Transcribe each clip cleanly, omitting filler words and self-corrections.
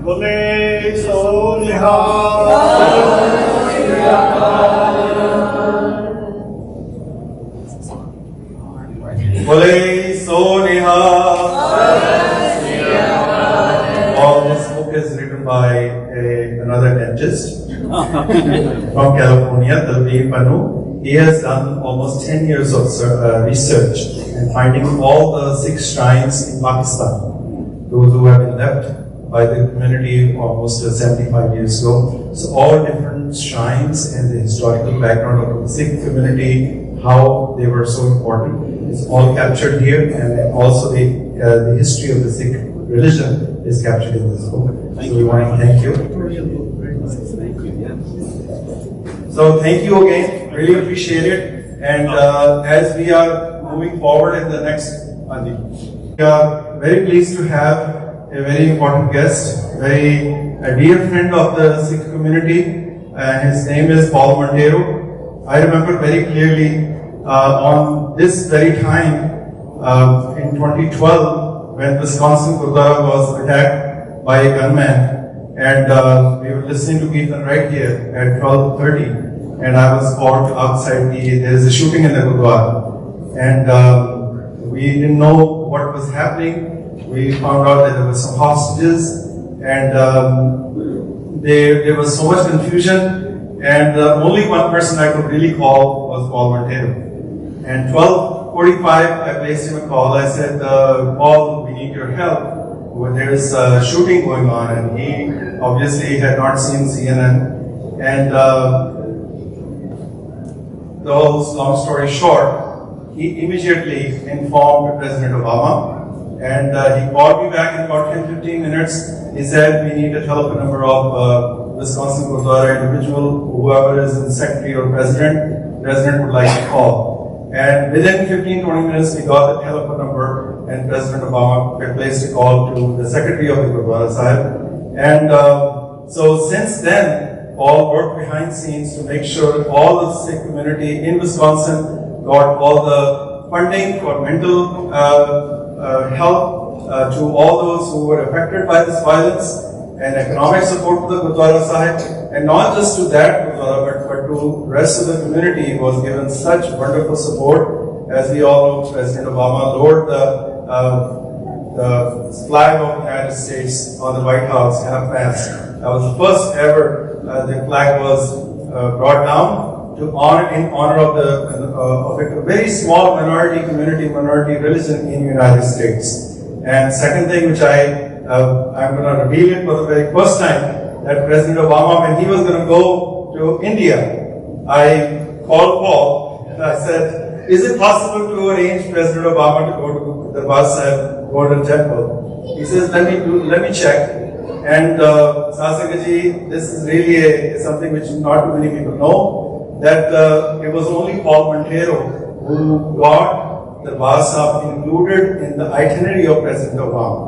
बोले सो निहाल। बोले सो निहाल। All this book is written by another dentist from California, Dalveer Panu. He has done almost 10 years of research and finding all the 6 shrines in Pakistan, those who have been left by the community almost 75 years ago. So all different shrines and the historical background of the Sikh community, how they were so important, is all captured here, and also the history of the Sikh religion is captured in this book. So we want to thank you. So thank you again, really appreciate it. And as we are moving forward in the next, we are very pleased to have a very important guest, a dear friend of the Sikh community. His name is Paul Monteiro. I remember very clearly on this very time in 2012 when Wisconsin Gurdwara was attacked by a gunman, and we were listening to Kirtan right here at 12:30, and I was called outside. There is a shooting in the Gurdwara, and we didn't know what was happening. We found out that there were some hostages, and there was so much confusion, and only one person I could really call was Paul Monteiro. And 12:45, I placed him a call. I said, Paul, we need your help. There is a shooting going on, and he obviously had not seen CNN. And the whole long story short, he immediately informed President Obama. And he called me back in about 10-15 minutes. He said, we need a telephone number of Wisconsin Gurdwara individual, whoever is the secretary or president would like to call. And within 15-20 minutes, we got the telephone number, and President Obama placed a call to the secretary of the Gurdwara Sahib. And so since then, Paul worked behind the scenes to make sure that all the Sikh community in Wisconsin got all the funding for mental help to all those who were affected by this violence, and economic support to the Gurdwara Sahib, and not just to that Gurdwara, but to the rest of the community was given such wonderful support. As we all know, President Obama lowered the flag of the United States on the White House half-mast. That was the first ever the flag was brought down in honor of a very small minority community, minority religion in the United States. And second thing, which I'm going to reveal it for the very first time, that President Obama, when he was going to go to India, I called Paul and I said, is it possible to arrange President Obama to go to the Darbar Sahib Golden Temple? He says, let me check. And Sasakaji, this is really something which not too many people know, that it was only Paul Monteiro who got the Darbar Sahib included in the itinerary of President Obama.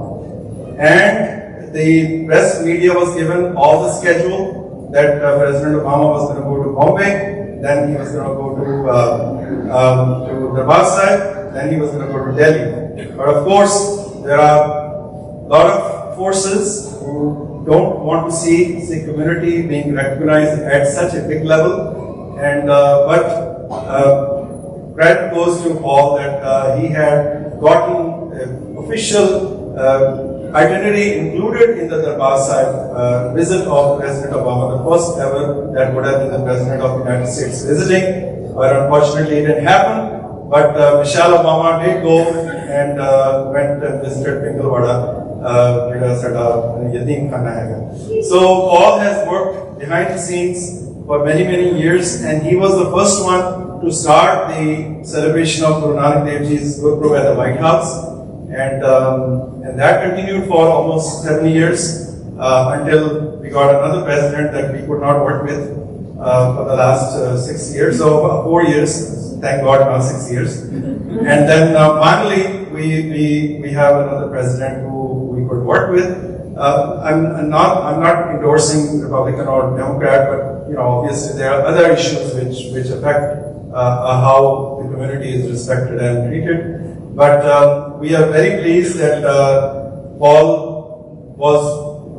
And the press media was given all the schedule that President Obama was going to go to Bombay, then he was going to go to Darbar Sahib, then he was going to go to Delhi. But of course, there are a lot of forces who don't want to see the community being recognized at such a big level. And but credit goes to Paul that he had gotten official itinerary included in the Darbar Sahib visit of President Obama, the first ever that would have been the President of the United States visiting. But unfortunately, it didn't happen. But Michelle Obama did go and went and visited Pingalwada. So Paul has worked behind the scenes for many, many years, and he was the first one to start the celebration of Guru Nanak Dev Ji's Gurpurab at the White House, and that continued for almost 7 years until we got another president that we could not work with for the last 6 years, so 4 years. Thank God, now 6 years. And then finally, we have another president who we could work with. I'm not endorsing Republican or Democrat, but obviously there are other issues which affect how the community is respected and treated. But we are very pleased that Paul was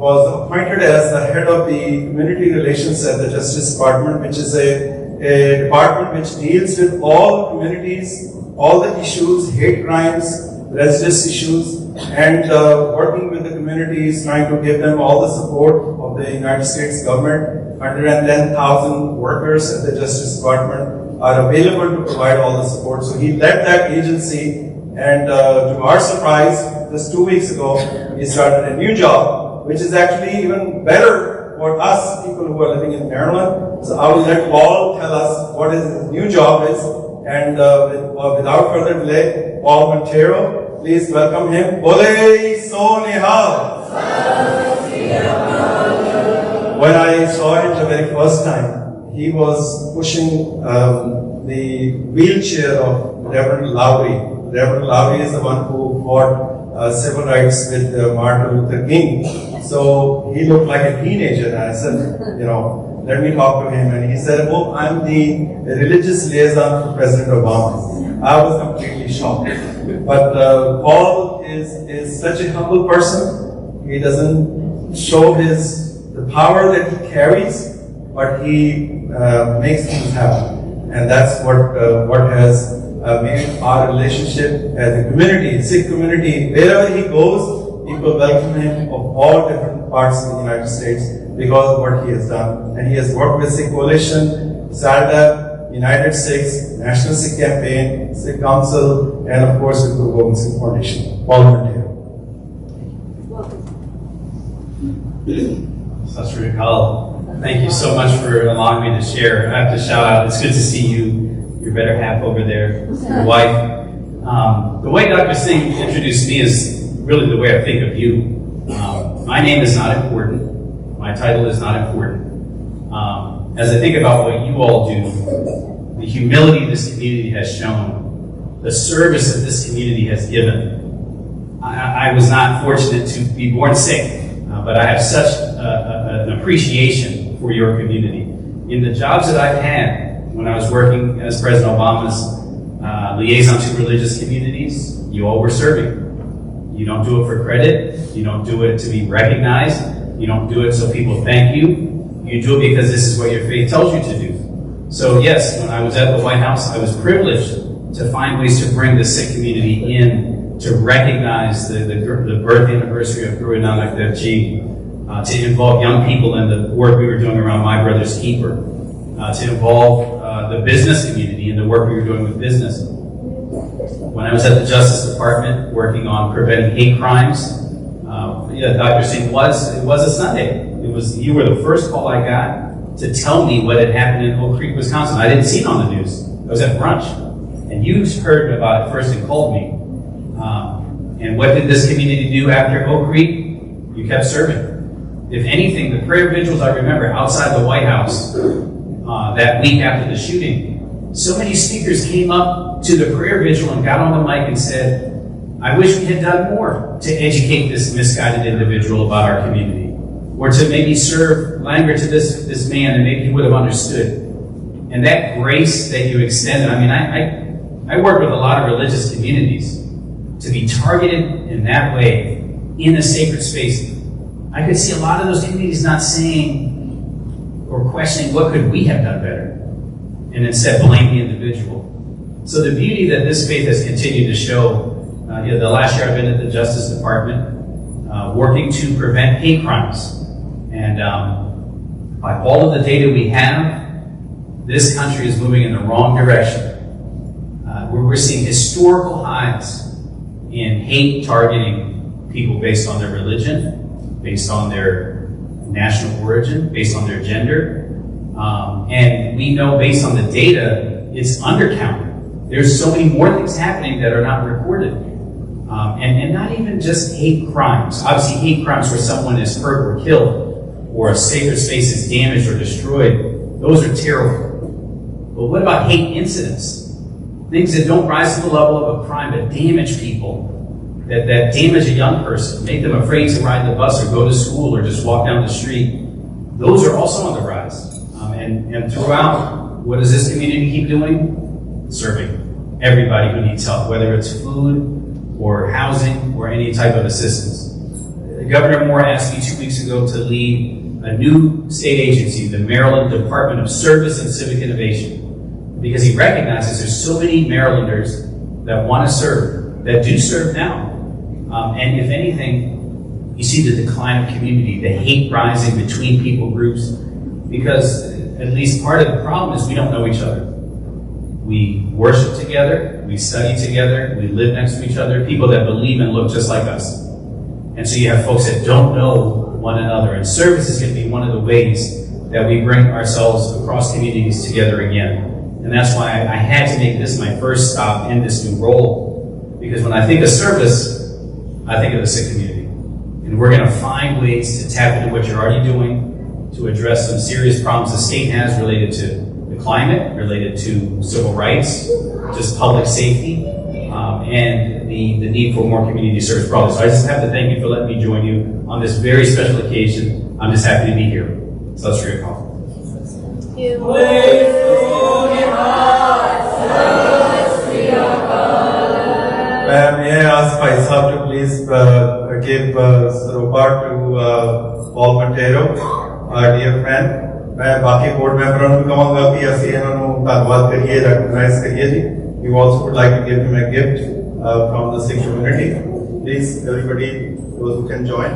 was appointed as the head of the Community Relations at the Justice Department, which is a department which deals with all communities, all the issues, hate crimes, prejudice issues, and working with the communities, trying to give them all the support of the United States government. 110,000 workers at the Justice Department are available to provide all the support. So he led that agency, and to our surprise, just 2 weeks ago, he started a new job, which is actually even better for us people who are living in Maryland. So I will let Paul tell us what his new job is, and without further delay, Paul Monteiro, please welcome him. Bole so nihal. When I saw him the very first time, he was pushing the wheelchair of Reverend Lowry. Reverend Lowry is the one who fought civil rights with Martin Luther King. So he looked like a teenager, and I said, let me talk to him. And he said, oh, I'm the religious liaison for President Obama. I was completely shocked. But Paul is such a humble person. He doesn't show the power that he carries, but he makes things happen. And that's what has made our relationship as a community, Sikh community. Wherever he goes, people welcome him of all different parts of the United States because of what he has done. And he has worked with Sikh Coalition, SALDA, United Sikhs, National Sikh Campaign, Sikh Council, and of course with the Guru Gobind Singh Foundation. Paul Monteiro. Sat Sri Akal. Thank you so much for allowing me to share. I have to shout out, it's good to see you, your better half over there, your wife. The way Dr. Singh introduced me is really the way I think of you. My name is not important. My title is not important. As I think about what you all do, the humility this community has shown, the service that this community has given. I was not fortunate to be born Sikh, but I have such an appreciation for your community. In the jobs that I've had, when I was working as President Obama's liaison to religious communities, you all were serving. You don't do it for credit. You don't do it to be recognized. You don't do it so people thank you. You do it because this is what your faith tells you to do. So yes, when I was at the White House, I was privileged to find ways to bring the Sikh community in, to recognize the birth anniversary of Guru Nanak Dev Ji, to involve young people in the work we were doing around My Brother's Keeper, to involve the business community in the work we were doing with business. When I was at the Justice Department working on preventing hate crimes, Dr. Singh, it was a Sunday. You were the first call I got to tell me what had happened in Oak Creek, Wisconsin. I didn't see it on the news. I was at brunch. And you heard about it first and called me. And what did this community do after Oak Creek? You kept serving. If anything, the prayer vigils I remember outside the White House that week after the shooting, so many speakers came up to the prayer vigil and got on the mic and said, I wish we had done more to educate this misguided individual about our community, or to maybe serve language to this man and maybe he would have understood. And that grace that you extended, I work with a lot of religious communities. To be targeted in that way, in a sacred space, I could see a lot of those communities not saying or questioning what could we have done better, and instead blame the individual. So the beauty that this faith has continued to show, the last year I've been at the Justice Department, working to prevent hate crimes. And by all of the data we have, this country is moving in the wrong direction. We're seeing historical highs in hate targeting people based on their religion, based on their national origin, based on their gender. And we know based on the data, it's undercounted. There's so many more things happening that are not reported. And not even just hate crimes. Obviously, hate crimes where someone is hurt or killed, or a sacred space is damaged or destroyed, those are terrible. But what about hate incidents? Things that don't rise to the level of a crime, but damage people, that damage a young person, make them afraid to ride the bus or go to school or just walk down the street. Those are also on the rise. And throughout, what does this community keep doing? Serving everybody who needs help, whether it's food or housing or any type of assistance. Governor Moore asked me 2 weeks ago to lead a new state agency, the Maryland Department of Service and Civic Innovation, because he recognizes there's so many Marylanders that want to serve, that do serve now. And if anything, you see the decline of community, the hate rising between people groups, because at least part of the problem is we don't know each other. We worship together, we study together, we live next to each other, people that believe and look just like us. And so you have folks that don't know one another, and service is going to be one of the ways that we bring ourselves across communities together again. And that's why I had to make this my first stop in this new role, because when I think of service, I think of the sick community. And we're going to find ways to tap into what you're already doing to address some serious problems the state has related to the climate, related to civil rights, just public safety, and the need for more community service broadly. So I just have to thank you for letting me join you on this very special occasion. I'm just happy to be here. So let's read a call. May I ask Faisal to please give Sarobha to Paul Monteiro, our dear friend. मैं बाकी board मेंबरों को कहूँगा कि ऐसे इन्होंने धन्यवाद करिए, recognize करिए जी. We also would like to give him a gift from the Sikh community. Please, everybody, those who can join.